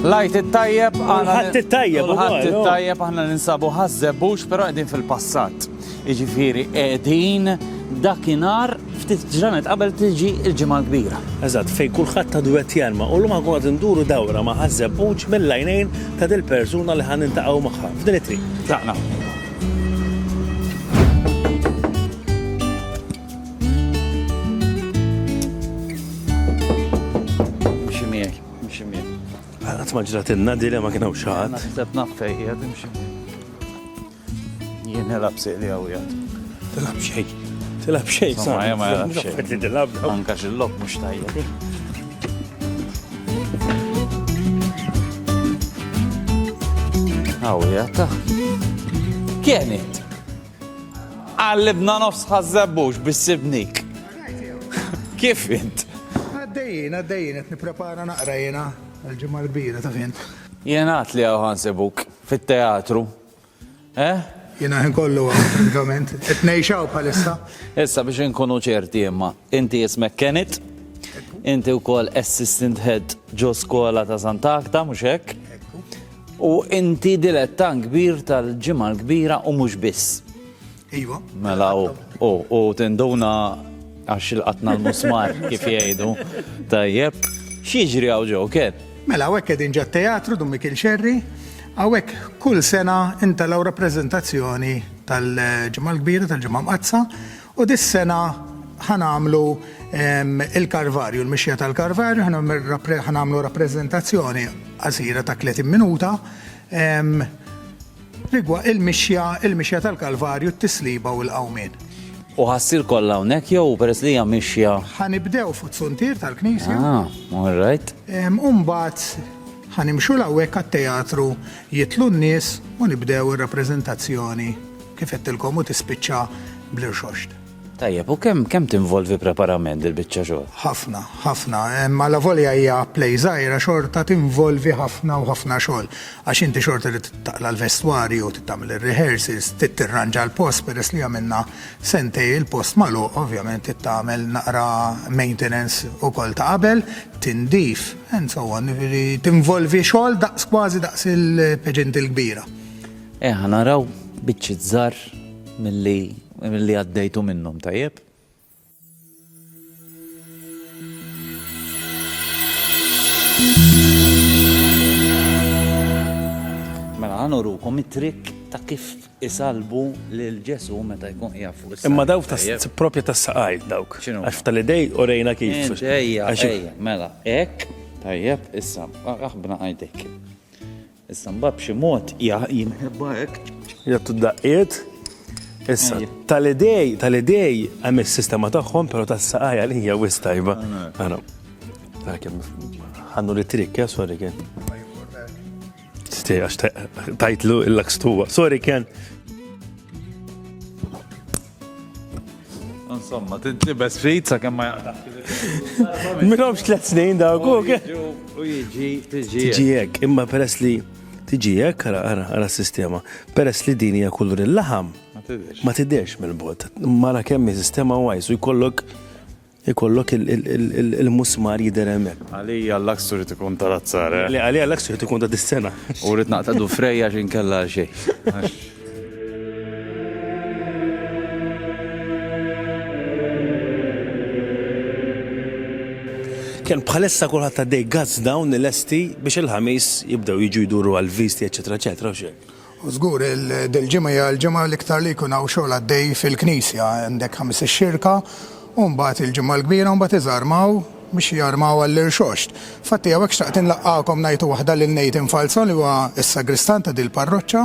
Lajt it-tajjeb Ħadd it-tajjeb ukoll, ħadd it-tajjeb aħna ninsabu ħażebux però qegħdin fil-passat. Jiġifieri qegħdin dakinhar ftit ġranet qabel tiġi l-ġimgħa l-kbira. Eżatt, fejn kulħadd ta' duet jarma u llum ħankun qed induru dawra ma' ħażebbuġ mill-għajnejn ta' dil persuna li ħan nintaqgħu magħha f'din it-triq. Taqna. Qatt ma ġratilna dili ma kien hawn xi ħadd. Naħseb naffejja timxi. Jien nilab siqli hawnhekk. Tilab xejn. Tilab xejn. Ma jelab xejn. Anka xil-lok mhux tajjeb. Hawnhekk. Kienet. Għallibna nofs ħażebbux bis-sibnik. Kif int? Għaddejjien, qed nipprepara naqra jiena għal-ġimgħa l-kbira ta' fint. Jien għat li għaw ħansibuk fit-teatru. Jiena ħin kollu pratikament. Qed ngħixaw bħalissa. Issa biex inkunu ċerti imma, inti ismek Kenneth, inti wkoll assistant head ġo skola ta' Sant'Agta, mhux hekk? U inti dilettant kbir tal-ġimgħa l-kbira u mhux biss. Iva. Mela u tinduna għax il-qatna l-musmar kif jgħidu. Tajjeb, x'jiġri hawn ġew kien? Mela hawnhekk qegħdin ġat teatru dum Mikil Xerri, hawnhekk kull sena intalaw rappreżentazzjoni tal-ġimgħa l-kbira tal-ġimgħa mqazza u dis-sena ħanamlu il-Karvarju, l-mixja tal-Karvarju, ħanamlu rappreżentazzjoni qasira ta' 30 minuta rigwa il-mixja tal-Kalvarju, t-tisliba u l-qawmien. U ħassir kollha hawnhekk jew peress li hija mixja? Ħanibdew fuq suntir tal-Knisja. All right. Mbagħad ħanimxu l-hawnhekk għat-teatru jitlu n-nies u nibdew ir-rappreżentazzjoni kif qedtilkom u tispiċċa bl-irxoxt. Tajjeb, u kemm tinvolvi preparament il-biċċa xogħol? Ħafna. Ma la volja hija plej żgħira xorta tinvolvi ħafna u ħafna xogħol. Għax inti xorta li taqla l-vestwarju, tagħmel ir-rehearsals, tirranġa l-post peress li għamilna sentej il-post magħluq, ovvjament tagħmel naqra maintenance ukoll ta' qabel, tindif, tinvolvi xogħol daqs kważi daqs il-peġent il-kbira. Ħanaraw biċċi żgħar milli għaddejtu minnhom, tajjeb? Mela ħanurukom it-trikk ta' kif isalbu lil Ġesu meta jkun qiegħed fuq is-saqaj. Imma dawk proprja tas-saqajt dawk. Għax tal-idej orejna kif. Ejja, mela, hekk, tajjeb, issa aħbna għajdek. Issa mbagħad b'xi mod jimħebba hekk. Jagħtu d-daqqiet. Issa, tal-idej hemm is-sistema tagħhom, però tas-saqajja li hija wis tajba. Ħannu li trikk, sorry kien. Għax tajtlu il-lakstuwa. Sorry kien. Insomma, tintibes frit sakemm ma jaqtax. Minhomx 3 snin dawk. U tiġi hekk, imma peress li tiġi hekk ara s-sistema. Peress li din hija kulur il-laħam. Ma tiddex mill-bot. Mara kemm sistema wajs u jkollok il-musmar jidher hemmhekk. Għalija l-aksu rid ikun tal-azzar. Għalija l-aksu rid ikun ta' dis-sena. U rid naqtadu frejja x'in kellha xejn. Kien bħalissa kulħadd għaddej gazz dawn l-esti biex il-ħamis jibdew jiġu jduru għal-visti, eċetera, eċetera, u xejn. U żgur il-ġimgħa hija l-ġimgħa l-iktar li jkun hawn xogħol għaddej fil-Knisja għandek 5 ix-xirka u mbagħad il-ġimgħa l-kbira u mbagħad iżarmaw biex jarmaw għall-irxoxt. Fatti hawnhekk xtaqt inlaqqakom ngħidu waħda lil Nathan Falson li huwa s-sagristan ta' dil-parroċċa.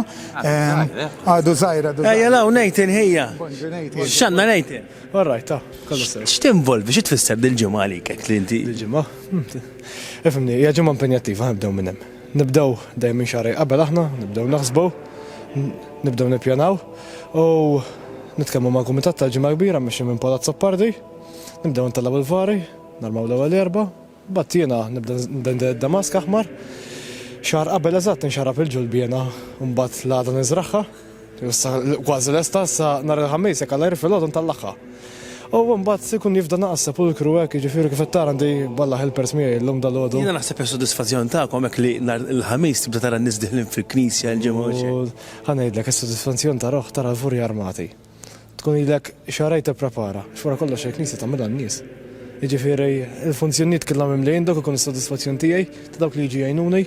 Għadu żgħira. Ejja law Nathan ħejja. X'għandna Nathan? Alright, kollu sew. X'tinvolvi, xi tfisser dil-ġimgħa għalik hekk li inti? Il-ġimgħa? Ifhimni, hija ġimgħa impenjattiva nibdew minn hemm. Nibdew dejjem minn xahar qabel aħna, nibdew naħsbu, nibdew nippjanaw u nitkellmu ma' kumitat tal-ġimgħa kbira mexxi minn Palazzo Pardi, nibdew ntallaw il-vari, narmaw l-ewwel erba', bagħad jiena nibda Damask aħmar. Xahar qabel eżatt inxarab il-ġulbiena u mbagħad l-għada niżraħħa. Kważi lesta sa nhar il-ħamis jekk alla jirfilgħod ntallaqha. U mbagħad ikun jifda naqas sepulkru hekk, jiġifieri kif qed tara għandi balla helpers miegħi llum dal-għodu. Jiena naħseb is-sodisfazzjon tagħkom hekk li nhar il-ħamis tibda tara n-nies diħlin fil-knisja l-ġimgħa. Ħanejdlek is-sodisfazzjon taroh tara l-furji armati. Tkun ilek xaraj tipprepara, xwara kollox il-knisja tagħmilha n-nies. Jiġifieri il-funzjonijiet kollha mimlejn dak ikun is-sodisfazzjon tiegħi ta' dawk li jiġi jgħinuni.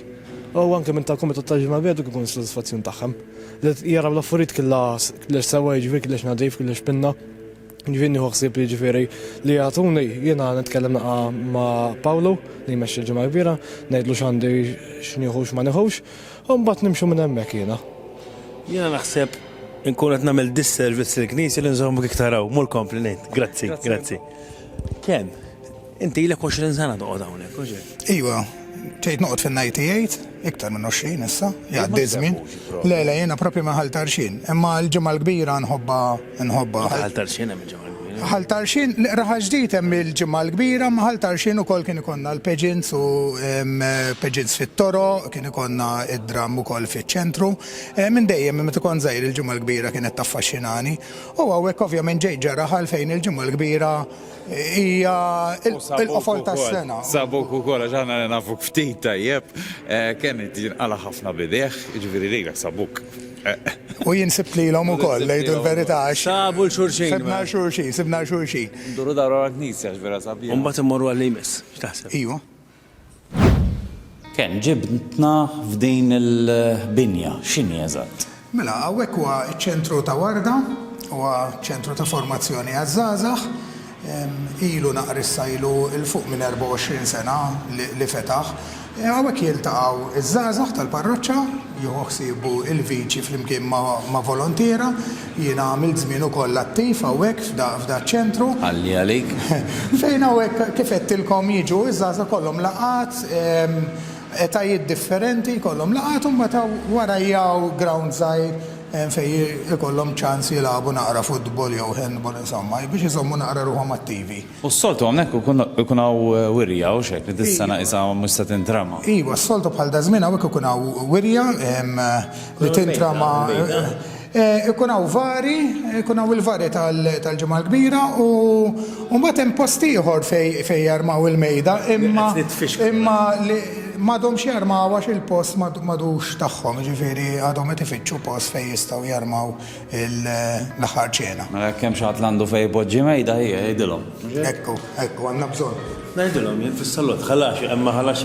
U anke minn tal-Kumitat tal-Ġimgħa Biedu ikun is-sodisfazzjon tagħhom. Li jaraw l-affarijiet kollha sewwa jiġifieri kollox nadif, kollox pinna. Ġifieri ħsieb jiġifieri li għatuni jiena nitkellem ma' Pawlu li jmexxi l-Ġimgħa Kbira, ngħidlu x'għandi x'nieħu x'ma nieħux, u mbagħad nimxu minn hemmhekk jiena. Jiena naħseb inkun qed nagħmel disservice lill-knisja li nżommok iktar hawn, mul kompliment. Grazzi. Kemm? Inti ilek 20 sena toqgħod hawnhekk, Iwa, ċejt noqgħod fin-98, iktar minn 20 issa, jgħaddi żmien. Le, jiena proprju ma ħaltarxin, imma l-ġimgħa l-kbira nħobba. ħaltarxin hemm il-ġimgħa l-kbira. ħaltarxin, raħa ġdid hemm il-ġimgħa l-kbira, ma ħaltarxin ukoll kien ikonna l-pageants u pageants fit-toro, kien ikonna id-dram ukoll fiċ-ċentru. Minn dejjem meta ikun żgħir il-ġimgħa l-kbira kienet taffaxxinani. U hawnhekk ovvjament ġej ġara fejn il-ġimgħa l-kbira hija il-qofol tas-sena. Sabuk ukoll għax aħna nafuk ftit tajjeb, kienet jinqala ħafna bideħ, jiġifieri lilek sabuk. U jinsibt lilhom ukoll ngħidu l-verità. Sabu l-xulxin. Sibna xulxin. Nduru dawra l-knisja x'vera sabiħ. Mbagħad immorru għall-imis. X'taħseb? Iwa. Ken ġibtna f'din il-binja, x'inhi eżatt? Mela, hawnhekk huwa ċ-ċentru ta' Warda, huwa ċentru ta' formazzjoni għaż-żgħażagħ. Ilu naqrissa ilu il-fuq minn 24 sena li fetaħ. Hawnhekk jiltaqgħu iż-żgħażagħ tal-parroċċa, jieħu ħsiebu il-viċi flimkien ma' volontiera, jiena għamilt żmien ukoll attiv hawnhekk f'da ċentru. Għalli għalik? Fejn hawnhekk kif qedtilkom jiġu iż-żgħażagħ kollhom laqat, etajiet differenti kollhom laqat u mbagħad wara jgħu ground żgħir fej ikollhom ċans jilagħbu naqra futbol jew handball insomma biex iżommu naqra ruħhom attivi. U s-soltu għamnek ikun hawn wirja u xek li dis-sena isa mhux se tintrama. Iva, s-soltu bħal da żmien hawnhekk ikun hawn wirja li tintrama ikun hawn vari, ikun hawn il-vari tal-ġimgħa l-kbira u mbagħad hemm post ieħor fejn jarmaw il-mejda imma m'għadhomx jarmaw għax il-post m'għadux tagħhom, jiġifieri għadhom qed ifittxu post fejn jistgħu jarmaw l-aħħar ċena. Mela kemm xi ħadd għandu fejn poġġi mejda hija jgħidilhom. Ekku, għandna bżonn. Ngħidilhom jien fis-salott ħalax imma ħalax.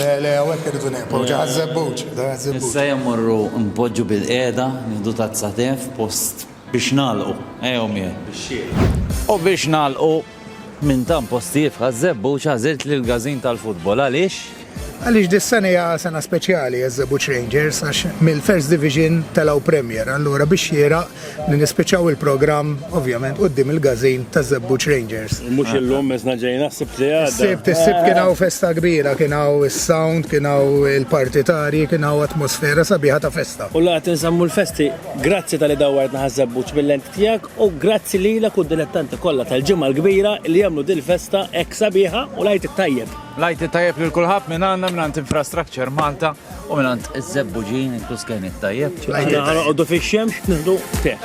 Le, hawnhekk irridu neqgħu ħażebbuġ. Issa jemmorru npoġġu bil-qiegħda, nieħdu tazza tef post biex nagħlqu. Ejjew miegħek. U biex nagħlqu minn tam postijiet ħażebbuġ ħażilt lil gażin tal-futbol għaliex? Għaliex dis-sena hija sena speċjali għaż-Żebbuġ Rangers għax mill-First Division telgħu Premier. Allura biex jieraq li nispiċċaw il-programm ovvjament quddiem il-gażin taż-Żebbuġ Rangers. Mhux illum mesna ġejna ħsibt li għadda. Sib kien hawn festa kbira, kien hawn is-sound, kien hawn il-partitarji, kien hawn atmosfera sabiħa ta' festa. U laqgħet insammu l-festi, grazzi tal-li dawwartna ħaż-Żebbuġ bil-lent tiegħek u grazzi lilek u d-dilettanti kollha tal-ġimgħa l-kbira li jagħmlu din il-festa hekk sabiħa u lajt it-tajjeb. Lajt it-tajjeb lil kulħadd minn għandna minn Infrastructure Malta u minn iż-żebbuġin inklus kien it-tajjeb. Aħna ħanoqogħdu fix-xemx nieħdu te.